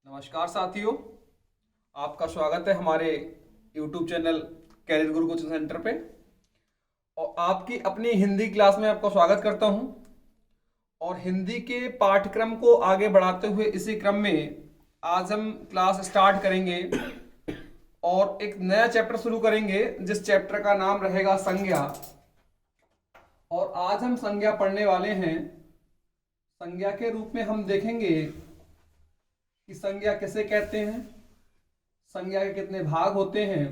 नमस्कार साथियों, आपका स्वागत है हमारे YouTube चैनल कैरियर गुरु कोचिंग सेंटर पे। और आपकी अपनी हिंदी क्लास में आपका स्वागत करता हूं। और हिंदी के पाठ्यक्रम को आगे बढ़ाते हुए इसी क्रम में आज हम क्लास स्टार्ट करेंगे और एक नया चैप्टर शुरू करेंगे जिस चैप्टर का नाम रहेगा संज्ञा। और आज हम संज्ञा पढ़ने वाले हैं। संज्ञा के रूप में हम देखेंगे कि संज्ञा किसे कहते हैं, संज्ञा के कितने भाग होते हैं।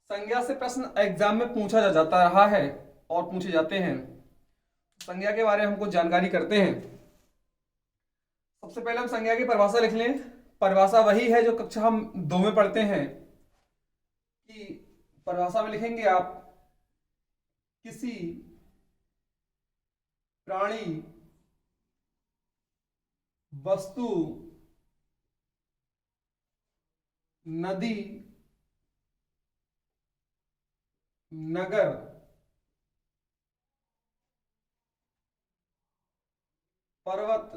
संज्ञा से प्रश्न एग्जाम में पूछा जाता रहा है और पूछे जाते हैं। संज्ञा के बारे में हम कुछ जानकारी करते हैं। सबसे पहले हम संज्ञा की परिभाषा लिख लें। परिभाषा वही है जो कक्षा हम 2 में पढ़ते हैं कि परिभाषा में लिखेंगे आप किसी प्राणी, वस्तु, नदी, नगर, पर्वत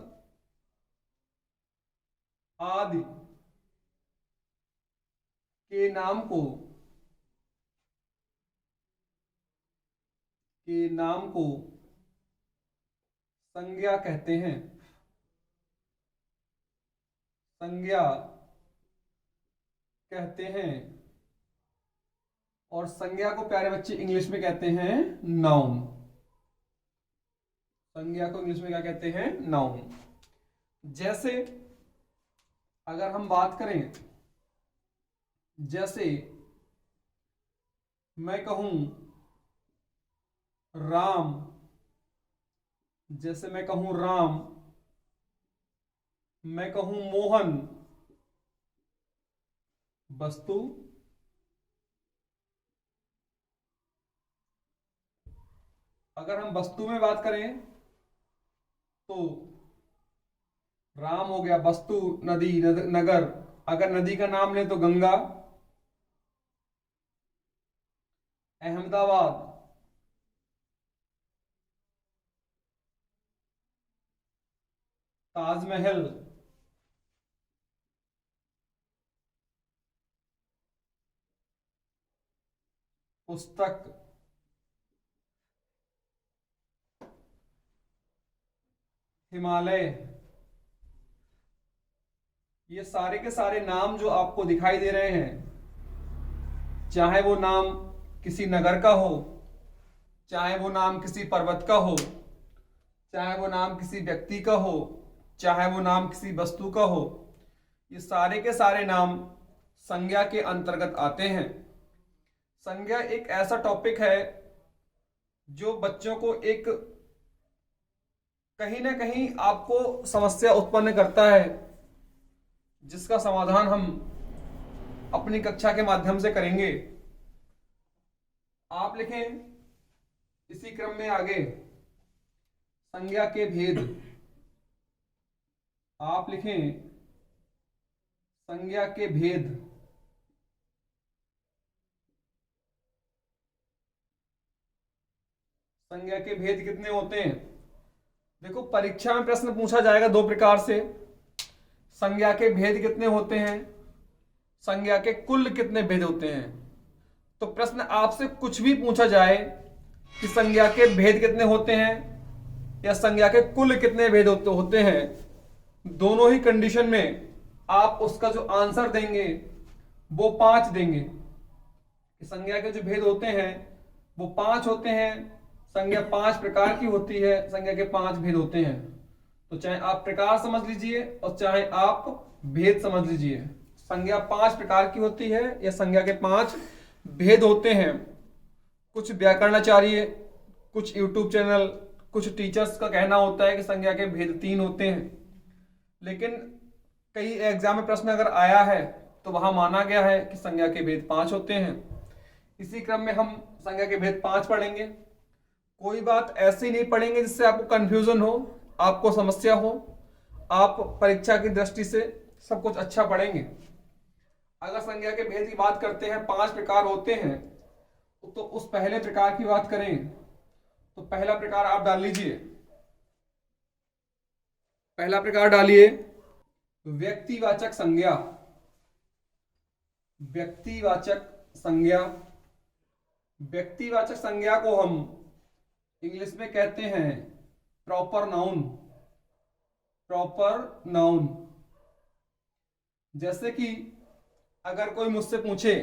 आदि के नाम को संज्ञा कहते हैं। संज्ञा कहते हैं। और संज्ञा को प्यारे बच्चे इंग्लिश में कहते हैं नाउन। संज्ञा को इंग्लिश में क्या कहते हैं? नाउन। जैसे अगर हम बात करें, जैसे मैं कहूं राम, जैसे मैं कहूं राम, मैं कहूं मोहन, वस्तु। अगर हम वस्तु में बात करें तो राम हो गया वस्तु, नदी, नगर। अगर नदी का नाम लें तो गंगा, अहमदाबाद, ताजमहल, पुस्तक, हिमालय। ये सारे के सारे नाम जो आपको दिखाई दे रहे हैं, चाहे वो नाम किसी नगर का हो, चाहे वो नाम किसी पर्वत का हो, चाहे वो नाम किसी व्यक्ति का हो, चाहे वो नाम किसी वस्तु का हो, ये सारे के सारे नाम संज्ञा के अंतर्गत आते हैं। संज्ञा एक ऐसा टॉपिक है जो बच्चों को एक कहीं ना कहीं आपको समस्या उत्पन्न करता है, जिसका समाधान हम अपनी कक्षा के माध्यम से करेंगे। आप लिखें इसी क्रम में आगे संज्ञा के भेद। आप लिखें संज्ञा के भेद। संज्ञा के भेद कितने होते हैं? देखो, परीक्षा में प्रश्न पूछा जाएगा 2 प्रकार से। संज्ञा के भेद कितने होते हैं, संज्ञा के कुल कितने भेद होते हैं। तो प्रश्न आपसे कुछ भी पूछा जाए कि संज्ञा के भेद कितने होते हैं या संज्ञा के कुल कितने भेद होते हैं, दोनों ही कंडीशन में आप उसका जो आंसर देंगे वो 5 देंगे। कि संज्ञा के जो भेद होते हैं वो 5 होते हैं। संज्ञा 5 प्रकार की होती है, संज्ञा के 5 भेद होते हैं। तो चाहे आप प्रकार समझ लीजिए और चाहे आप भेद समझ लीजिए, संज्ञा 5 प्रकार की होती है या संज्ञा के 5 भेद होते हैं। कुछ व्याकरणाचार्य, कुछ YouTube चैनल, कुछ टीचर्स का कहना होता है कि संज्ञा के भेद 3 होते हैं। लेकिन कई एग्जाम में प्रश्न अगर आया है तो वहां माना गया है कि संज्ञा के भेद 5 होते हैं। इसी क्रम में हम संज्ञा के भेद 5 पढ़ेंगे। कोई बात ऐसी नहीं पढ़ेंगे जिससे आपको कंफ्यूजन हो, आपको समस्या हो। आप परीक्षा की दृष्टि से सब कुछ अच्छा पढ़ेंगे। अगर संज्ञा के भेद की बात करते हैं, 5 प्रकार होते हैं, तो उस पहले प्रकार की बात करें तो पहला प्रकार आप डाल लीजिए। पहला प्रकार डालिए व्यक्तिवाचक संज्ञा, व्यक्तिवाचक संज्ञा, व्यक्तिवाचक संज्ञा को हम इंग्लिश में कहते हैं प्रॉपर नाउन, प्रॉपर नाउन। जैसे कि अगर कोई मुझसे पूछे,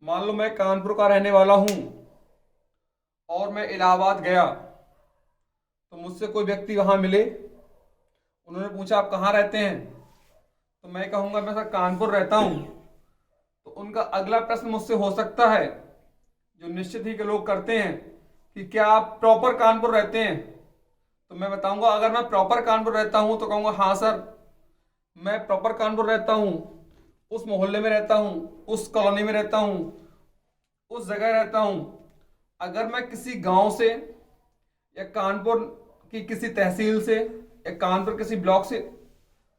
मान लो मैं कानपुर का रहने वाला हूं और मैं इलाहाबाद गया, तो मुझसे कोई व्यक्ति वहां मिले, उन्होंने पूछा आप कहाँ रहते हैं, तो मैं कहूंगा मैं सर कानपुर रहता हूं। तो उनका अगला प्रश्न मुझसे हो सकता है, जो निश्चित ही के लोग करते हैं, कि क्या आप प्रॉपर कानपुर रहते हैं। तो मैं बताऊंगा अगर मैं प्रॉपर कानपुर रहता हूं तो कहूंगा हाँ सर मैं प्रॉपर कानपुर रहता हूं, उस मोहल्ले में रहता हूं, उस कॉलोनी में रहता हूं, उस जगह रहता हूं। अगर मैं किसी गांव से या कानपुर की किसी तहसील से या कानपुर किसी ब्लॉक से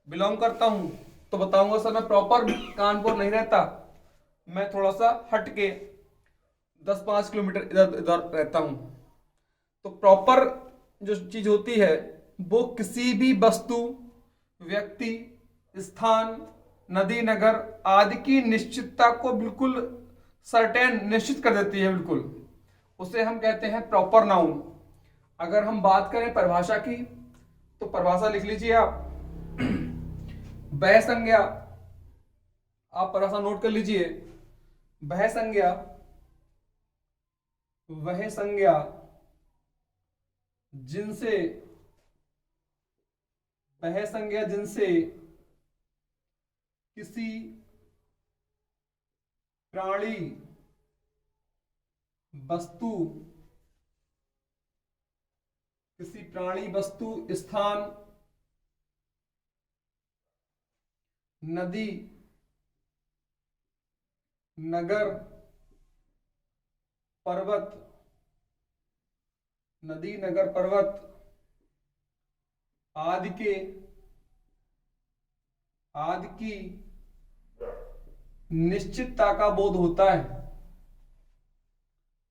बिलोंग करता हूं तो बताऊंगा सर मैं प्रॉपर कानपुर नहीं रहता, मैं थोड़ा सा हट के 10-5 किलोमीटर इधर उधर रहता हूं। तो प्रॉपर जो चीज होती है वो किसी भी वस्तु, व्यक्ति, स्थान, नदी, नगर आदि की निश्चितता को बिल्कुल सर्टेन निश्चित कर देती है, बिल्कुल उसे हम कहते हैं प्रॉपर नाउन। अगर हम बात करें परिभाषा की तो परिभाषा लिख लीजिए आप। वह संज्ञा, आप परिभाषा नोट कर लीजिए। वह संज्ञा, वह संज्ञा जिनसे, वह संज्ञा जिनसे किसी प्राणी, वस्तु, किसी प्राणी, वस्तु, स्थान, नदी, नगर, पर्वत, नदी, नगर, पर्वत आदि की निश्चितता का बोध होता है,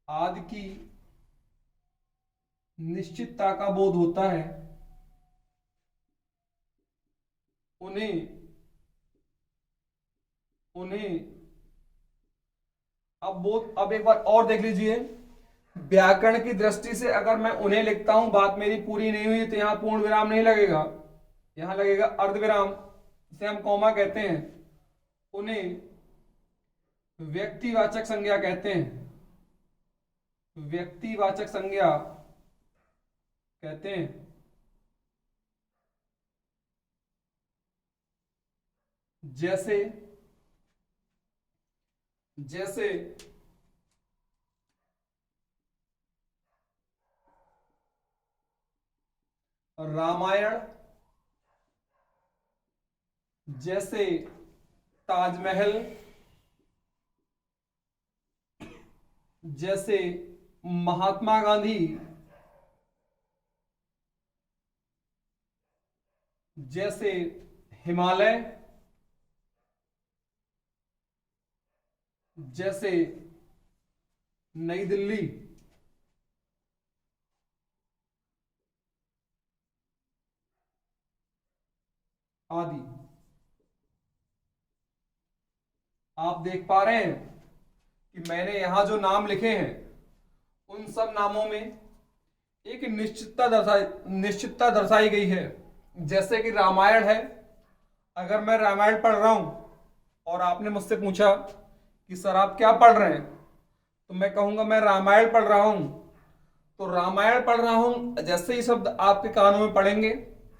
आदि की निश्चितता का बोध होता है, उन्हें अब एक बार और देख लीजिए। व्याकरण की दृष्टि से अगर मैं उन्हें लिखता हूं, बात मेरी पूरी नहीं हुई तो यहां पूर्ण विराम नहीं लगेगा, यहां लगेगा अर्धविराम, इसे हम कॉमा कहते हैं। उन्हें व्यक्तिवाचक संज्ञा कहते हैं, व्यक्तिवाचक संज्ञा कहते हैं। जैसे जैसे रामायण, जैसे ताजमहल, जैसे महात्मा गांधी, जैसे हिमालय, जैसे नई दिल्ली आदि। आप देख पा रहे हैं कि मैंने यहां जो नाम लिखे हैं उन सब नामों में एक निश्चितता दर्शाई गई है। जैसे कि रामायण है, अगर मैं रामायण पढ़ रहा हूं और आपने मुझसे पूछा कि सर आप क्या पढ़ रहे हैं, तो मैं कहूंगा मैं रामायण पढ़ रहा हूं। तो रामायण पढ़ रहा हूं जैसे ही शब्द आपके कानों में पढ़ेंगे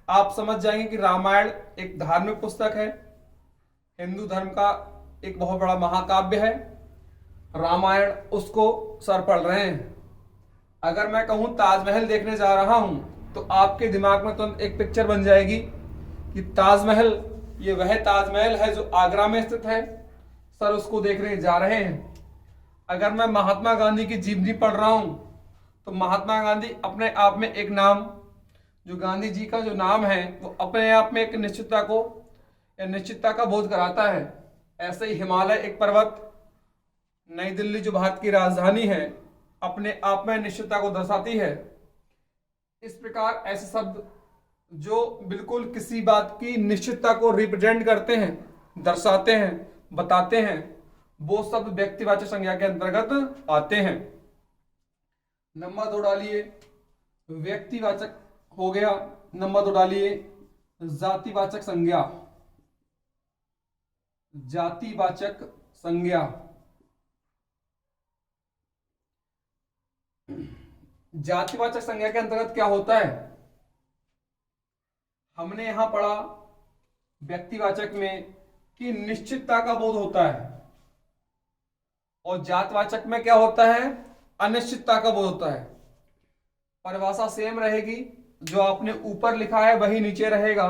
आप समझ जाएंगे कि रामायण एक धार्मिक पुस्तक है, हिंदू धर्म का एक बहुत बड़ा महाकाव्य है। रामायण उसको सर पढ़ रहे हैं। अगर मैं कहूं ताजमहल देखने जा रहा हूं तो आपके दिमाग में तुरंत एक पिक्चर बन जाएगी कि ताजमहल, ये वह ताजमहल है जो आगरा में स्थित है, सर उसको देखने जा रहे हैं। अगर मैं महात्मा गांधी की जीवनी पढ़ रहा हूं तो महात्मा गांधी अपने आप में एक नाम, जो गांधी जी का जो नाम है वो अपने आप में एक निश्चितता को या निश्चितता का बोध कराता है। ऐसे ही हिमालय एक पर्वत, नई दिल्ली जो भारत की राजधानी है अपने आप में निश्चितता को दर्शाती है। इस प्रकार ऐसे शब्द जो बिल्कुल किसी बात की निश्चितता को रिप्रेजेंट करते हैं, दर्शाते हैं, बताते हैं, वो शब्द व्यक्तिवाचक संज्ञा के अंतर्गत आते हैं। नंबर 2 डालिए, व्यक्तिवाचक हो गया। नंबर 2 डालिए, जातिवाचक संज्ञा। जातिवाचक संज्ञा। जातिवाचक संज्ञा के अंतर्गत क्या होता है? हमने यहां पढ़ा व्यक्तिवाचक में कि निश्चितता का बोध होता है, और जातवाचक में क्या होता है? अनिश्चितता का बोध होता है। परिभाषा सेम रहेगी, जो आपने ऊपर लिखा है वही नीचे रहेगा,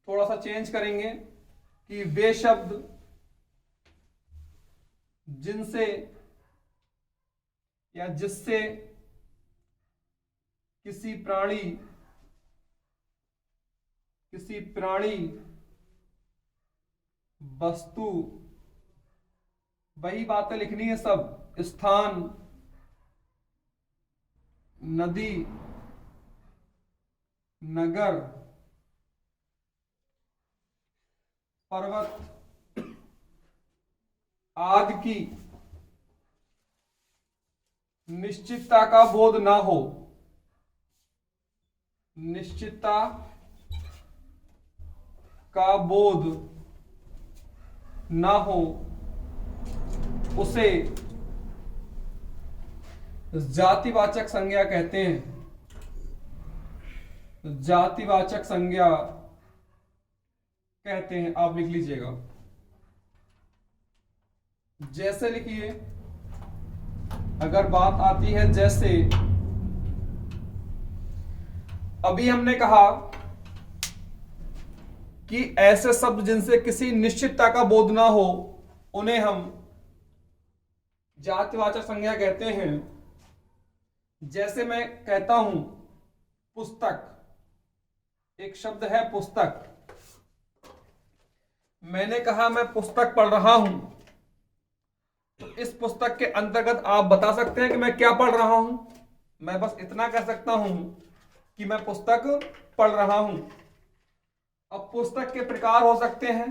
थोड़ा सा चेंज करेंगे कि वे शब्द जिनसे या जिससे किसी प्राणी वस्तु, वही बातें लिखनी है सब, स्थान, नदी, नगर, पर्वत आदि की निश्चितता का बोध ना हो, निश्चितता का बोध ना हो, उसे जातिवाचक संज्ञा कहते हैं। जातिवाचक संज्ञा कहते हैं। आप लिख लीजिएगा, जैसे लिखिए। अगर बात आती है जैसे, अभी हमने कहा कि ऐसे शब्द जिनसे किसी निश्चितता का बोध ना हो उन्हें हम जातिवाचक संज्ञा कहते हैं। जैसे मैं कहता हूं पुस्तक, एक शब्द है पुस्तक। मैंने कहा मैं पुस्तक पढ़ रहा हूं, तो इस पुस्तक के अंतर्गत आप बता सकते हैं कि मैं क्या पढ़ रहा हूं? मैं बस इतना कह सकता हूं कि मैं पुस्तक पढ़ रहा हूं। अब पुस्तक के प्रकार हो सकते हैं,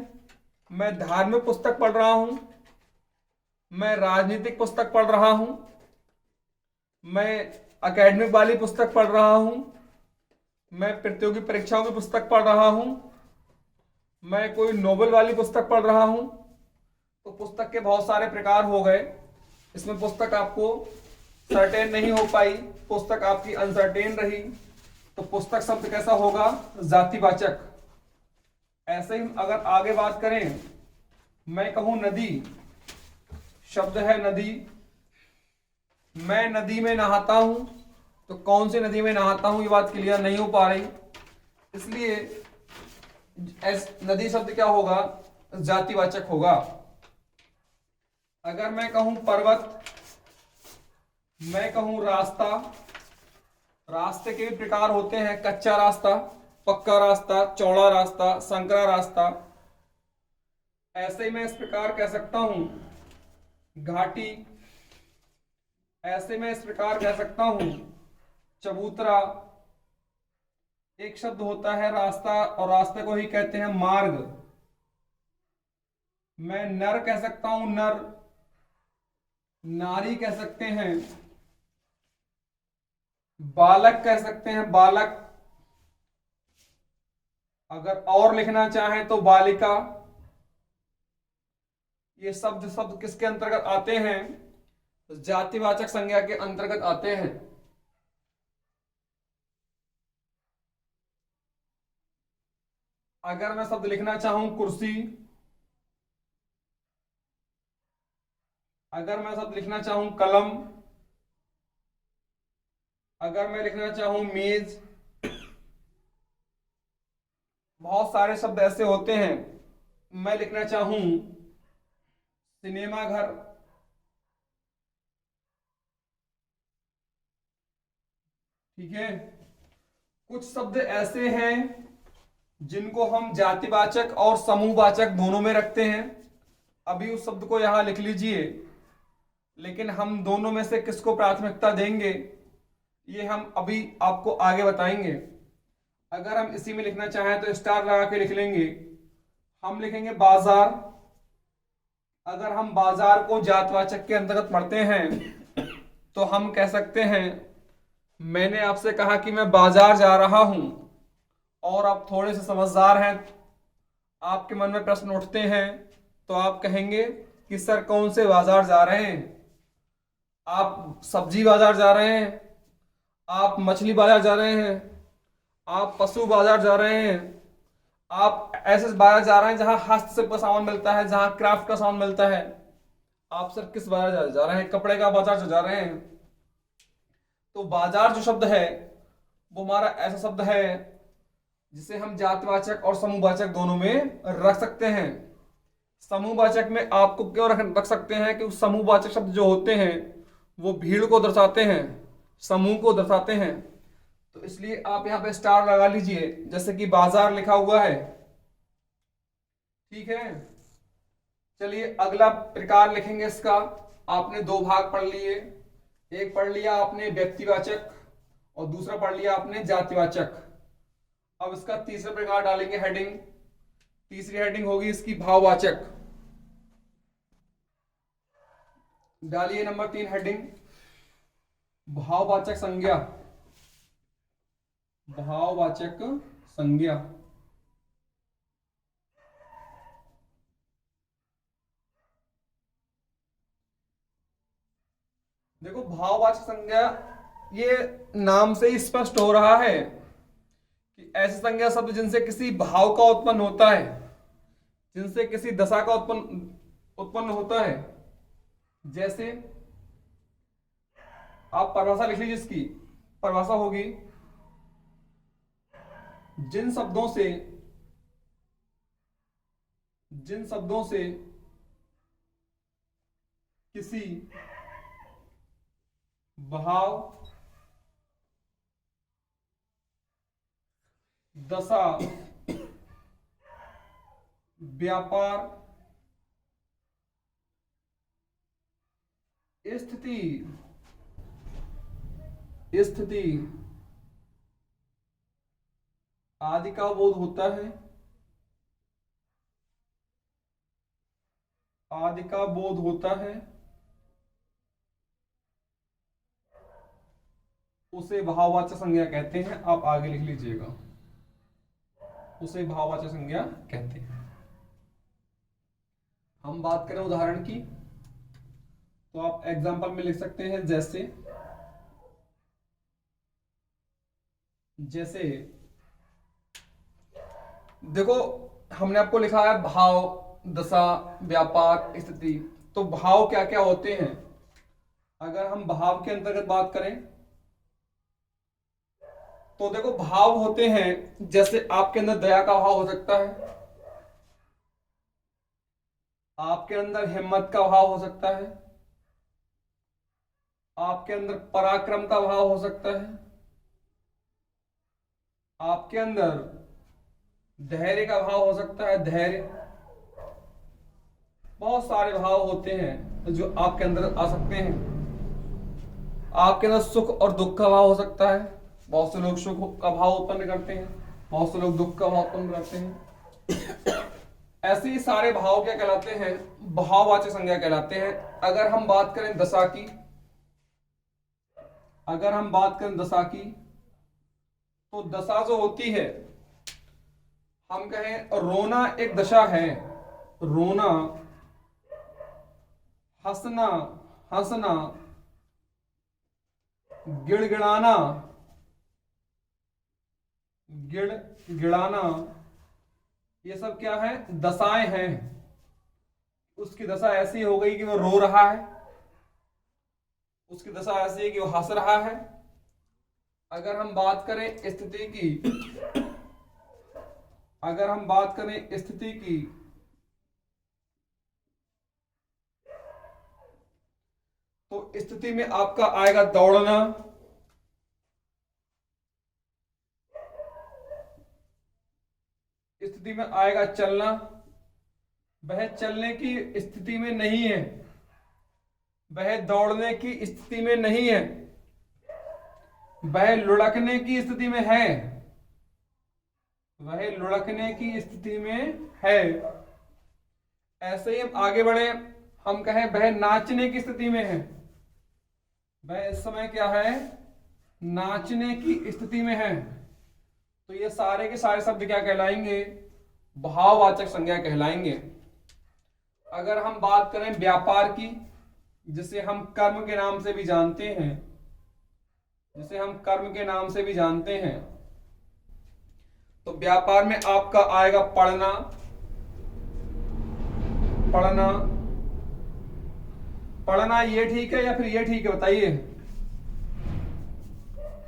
मैं धार्मिक पुस्तक पढ़ रहा हूं, मैं राजनीतिक पुस्तक पढ़ रहा हूं, मैं एकेडमिक वाली पुस्तक पढ़ रहा हूं, मैं प्रतियोगी परीक्षाओं की पुस्तक पढ़ रहा हूं, मैं कोई नोबेल वाली पुस्तक पढ़ रहा हूं। तो पुस्तक के बहुत सारे प्रकार हो गए। इसमें पुस्तक आपको सर्टेन नहीं हो पाई, पुस्तक आपकी अनसर्टेन रही, तो पुस्तक शब्द कैसा होगा? जातिवाचक। ऐसे ही अगर आगे बात करें, मैं कहूं नदी, शब्द है नदी, मैं नदी में नहाता हूं, तो कौन सी नदी में नहाता हूं ये बात क्लियर नहीं हो पा रही, इसलिए नदी शब्द क्या होगा? जातिवाचक होगा। अगर मैं कहूं पर्वत, मैं कहूं रास्ता, रास्ते के भी प्रकार होते हैं, कच्चा रास्ता, पक्का रास्ता, चौड़ा रास्ता, संकरा रास्ता। ऐसे ही मैं इस प्रकार कह सकता हूं घाटी, ऐसे मैं इस प्रकार कह सकता हूं चबूतरा। एक शब्द होता है रास्ता, और रास्ते को ही कहते हैं मार्ग। मैं नर कह सकता हूं नर, नारी कह सकते हैं, बालक कह सकते हैं बालक, अगर और लिखना चाहें तो बालिका। ये शब्द किसके अंतर्गत आते हैं? जातिवाचक संज्ञा के अंतर्गत आते हैं। अगर मैं शब्द लिखना चाहूं कुर्सी, अगर मैं शब्द लिखना चाहूं कलम, अगर मैं लिखना चाहूं मेज, बहुत सारे शब्द ऐसे होते हैं। मैं लिखना चाहूं सिनेमा घर, ठीक है। कुछ शब्द ऐसे हैं जिनको हम जातिवाचक और समूहवाचक दोनों में रखते हैं। अभी उस शब्द को यहां लिख लीजिए, लेकिन हम दोनों में से किसको प्राथमिकता देंगे ये हम अभी आपको आगे बताएंगे। अगर हम इसी में लिखना चाहें तो स्टार लगा के लिख लेंगे। हम लिखेंगे बाजार। अगर हम बाजार को जातवाचक के अंतर्गत पढ़ते हैं तो हम कह सकते हैं, मैंने आपसे कहा कि मैं बाजार जा रहा हूं और आप थोड़े से समझदार हैं, आपके मन में प्रश्न उठते हैं तो आप कहेंगे कि सर कौन से बाजार जा रहे हैं? आप सब्जी बाजार जा रहे हैं, आप मछली बाजार जा रहे हैं, आप पशु बाजार जा रहे हैं, आप ऐसे बाजार जा रहे हैं जहां हस्तशिल्प का सामान मिलता है, जहां क्राफ्ट का सामान मिलता है। आप सर किस बाजार जा रहे हैं? कपड़े का बाजार जा रहे हैं। तो बाजार जो शब्द है वो हमारा ऐसा शब्द है जिसे हम जातिवाचक और समूहवाचक दोनों में रख सकते हैं। समूहवाचक में आपको क्यों रख सकते हैं कि समूहवाचक शब्द जो होते हैं वो भीड़ को दर्शाते हैं, समूह को दर्शाते हैं, तो इसलिए आप यहां पे स्टार लगा लीजिए, जैसे कि बाजार लिखा हुआ है। ठीक है, चलिए अगला प्रकार लिखेंगे इसका। आपने दो भाग पढ़ लिए, एक पढ़ लिया आपने व्यक्तिवाचक और दूसरा पढ़ लिया आपने जातिवाचक। अब इसका तीसरा प्रकार डालेंगे हेडिंग। तीसरी हेडिंग होगी इसकी भाववाचक। डालिए नंबर 3 हेडिंग, भाववाचक संज्ञा। भाववाचक संज्ञा। देखो भाववाचक संज्ञा, ये नाम से ही स्पष्ट हो रहा है कि ऐसे संज्ञा शब्द जिनसे किसी भाव का उत्पन्न होता है, जिनसे किसी दशा का उत्पन्न होता है। जैसे आप परिभाषा लिख लीजिए, इसकी परिभाषा होगी, जिन शब्दों से किसी भाव, दशा, व्यापार, स्थिति आदि का बोध होता है, आदि का बोध होता है, उसे भाववाचक संज्ञा कहते हैं। आप आगे लिख लीजिएगा, उसे भाववाचक संज्ञा कहते हैं। हम बात करें उदाहरण की तो आप एग्जाम्पल में लिख सकते हैं, जैसे देखो हमने आपको लिखा है भाव, दशा, व्यापार, स्थिति। तो भाव क्या क्या होते हैं? अगर हम भाव के अंतर्गत बात करें तो देखो भाव होते हैं, जैसे आपके अंदर दया का भाव हो सकता है, आपके अंदर हिम्मत का भाव हो सकता है, आपके अंदर पराक्रम का भाव हो सकता है, आपके अंदर धैर्य का भाव हो सकता है, धैर्य। बहुत सारे भाव होते हैं जो आपके अंदर आ सकते हैं। आपके अंदर सुख और दुख का भाव हो सकता है, बहुत से लोग सुख का भाव उत्पन्न करते हैं, बहुत से लोग दुख का भाव उत्पन्न करते हैं। ऐसे ही सारे भाव क्या कहलाते हैं? भाववाचक संज्ञा कहलाते हैं। अगर हम बात करें दशा की, तो दशा जो होती है, हम कहें रोना एक दशा है। रोना, हंसना, गिड़गिड़ाना, ये सब क्या है? दशाएं हैं। उसकी दशा ऐसी हो गई कि वो रो रहा है, उसकी दशा ऐसी है कि वो हंस रहा है। अगर हम बात करें स्थिति की, तो स्थिति में आपका आएगा दौड़ना, स्थिति में आएगा चलना। वह चलने की स्थिति में नहीं है, वह दौड़ने की स्थिति में नहीं है, वह लुढ़कने की स्थिति में है। वह लुढ़कने की स्थिति में है। ऐसे ही हम आगे बढ़े, हम कहें वह नाचने की स्थिति में है। वह इस समय क्या है? नाचने की स्थिति में है। तो ये सारे के सारे शब्द क्या कहलाएंगे? भाववाचक संज्ञा कहलाएंगे। अगर हम बात करें व्यापार की, जिसे हम कर्म के नाम से भी जानते हैं, जिसे हम कर्म के नाम से भी जानते हैं, तो व्यापार में आपका आएगा पढ़ना। पढ़ना, पढ़ना ये ठीक है या फिर ये ठीक है, बताइए।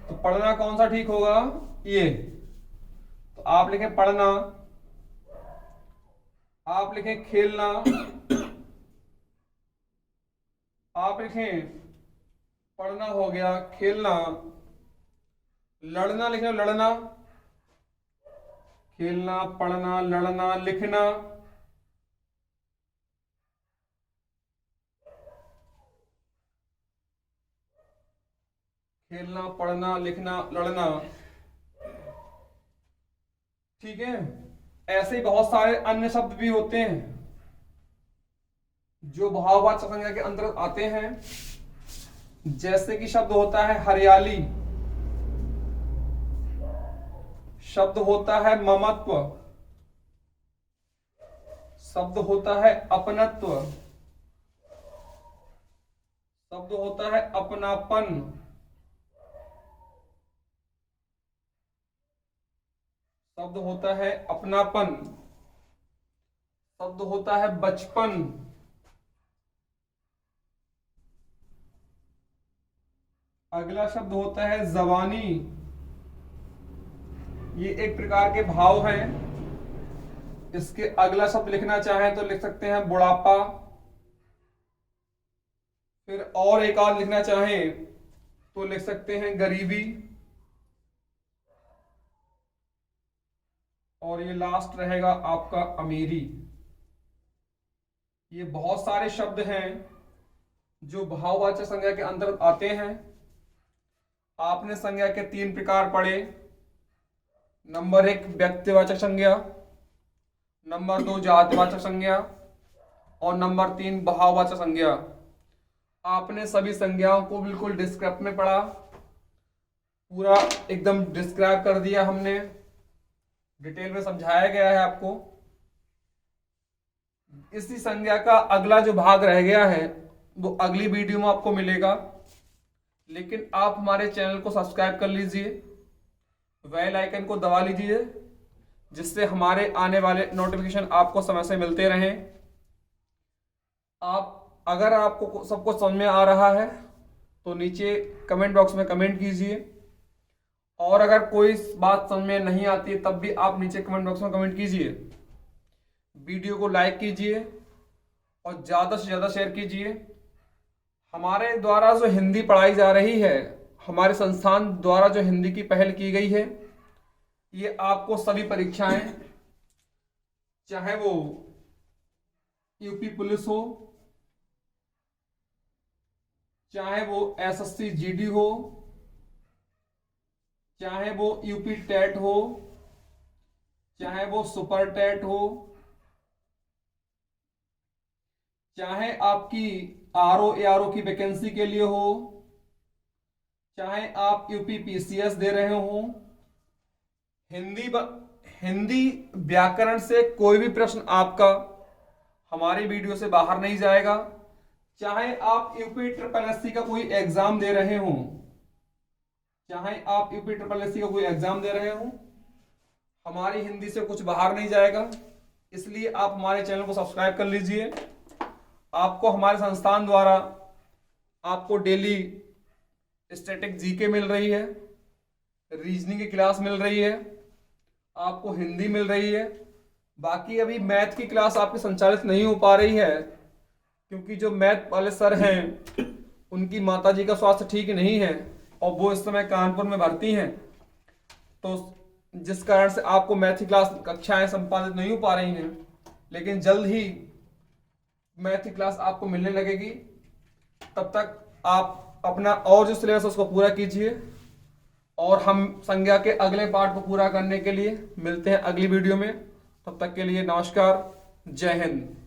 तो पढ़ना कौन सा ठीक होगा? ये। तो आप लिखें पढ़ना, आप लिखें खेलना, आप लिखें पढ़ना हो गया, खेलना। लड़ना लिखें, लड़ना, खेलना, पढ़ना, लड़ना, लिखना। खेलना, पढ़ना, लिखना, लड़ना। ठीक है। ऐसे ही बहुत सारे अन्य शब्द भी होते हैं जो भाववाचक संज्ञा के अंतर्गत आते हैं। जैसे कि शब्द होता है हरियाली, शब्द होता है ममत्व, शब्द होता है अपनत्व, शब्द होता है अपनापन, शब्द होता है अपनापन, शब्द होता है बचपन, अगला शब्द होता है जवानी। ये एक प्रकार के भाव हैं। इसके अगला शब्द लिखना चाहें तो लिख सकते हैं बुढ़ापा। फिर और एक और लिखना चाहें तो लिख सकते हैं गरीबी। और ये लास्ट रहेगा आपका अमीरी। ये बहुत सारे शब्द हैं जो भाववाचक संज्ञा के अंतर्गत आते हैं। आपने संज्ञा के 3 प्रकार पढ़े। नंबर 1 व्यक्तिवाचक संज्ञा, नंबर 2 जातिवाचक संज्ञा और नंबर 3 भाववाचक संज्ञा। आपने सभी संज्ञाओं को बिल्कुल डिस्क्रिप्ट में पढ़ा, पूरा एकदम डिस्क्राइब कर दिया हमने, डिटेल में समझाया गया है आपको। इसी संज्ञा का अगला जो भाग रह गया है वो अगली वीडियो में आपको मिलेगा। लेकिन आप हमारे चैनल को सब्सक्राइब कर लीजिए, बेल आइकन को दबा लीजिए, जिससे हमारे आने वाले नोटिफिकेशन आपको समय से मिलते रहें। अगर आपको सब कुछ समझ में आ रहा है तो नीचे कमेंट बॉक्स में कमेंट कीजिए, और अगर कोई बात समझ में नहीं आती है तब भी आप नीचे कमेंट बॉक्स में कमेंट कीजिए। वीडियो को लाइक कीजिए और ज़्यादा से ज़्यादा शेयर कीजिए। हमारे द्वारा जो हिंदी पढ़ाई जा रही है, हमारे संस्थान द्वारा जो हिंदी की पहल की गई है, ये आपको सभी परीक्षाएं, चाहे वो यूपी पुलिस हो, चाहे वो एसएससी जीडी हो, चाहे वो यूपी टेट हो, चाहे वो सुपर टेट हो, चाहे आपकी आरओ एआरओ की वैकेंसी के लिए हो, चाहे आप यूपी पीसीएस दे रहे हो, हिंदी व्याकरण से कोई भी प्रश्न आपका हमारी वीडियो से बाहर नहीं जाएगा। चाहे आप यूपी ट्रिपल एससी का कोई एग्जाम दे रहे हो, चाहे आप यूपी ट्रिपल एससी का कोई एग्जाम दे रहे हो, हमारी हिंदी से कुछ बाहर नहीं जाएगा। इसलिए आप हमारे चैनल को सब्सक्राइब कर लीजिए। आपको हमारे संस्थान द्वारा आपको डेली स्टैटिक जीके मिल रही है, रीजनिंग की क्लास मिल रही है, आपको हिंदी मिल रही है। बाकी अभी मैथ की क्लास आपकी संचालित नहीं हो पा रही है, क्योंकि जो मैथ वाले सर हैं उनकी माताजी का स्वास्थ्य ठीक नहीं है और वो इस समय कानपुर में भर्ती हैं, तो जिस कारण से आपको मैथ की क्लास कक्षाएं संपादित नहीं हो पा रही हैं। लेकिन जल्द ही मैथ की क्लास आपको मिलने लगेगी। तब तक आप अपना और जो सिलेबस उसको पूरा कीजिए। और हम संज्ञा के अगले पार्ट को पूरा करने के लिए मिलते हैं अगली वीडियो में। तब तक के लिए नमस्कार, जय हिंद।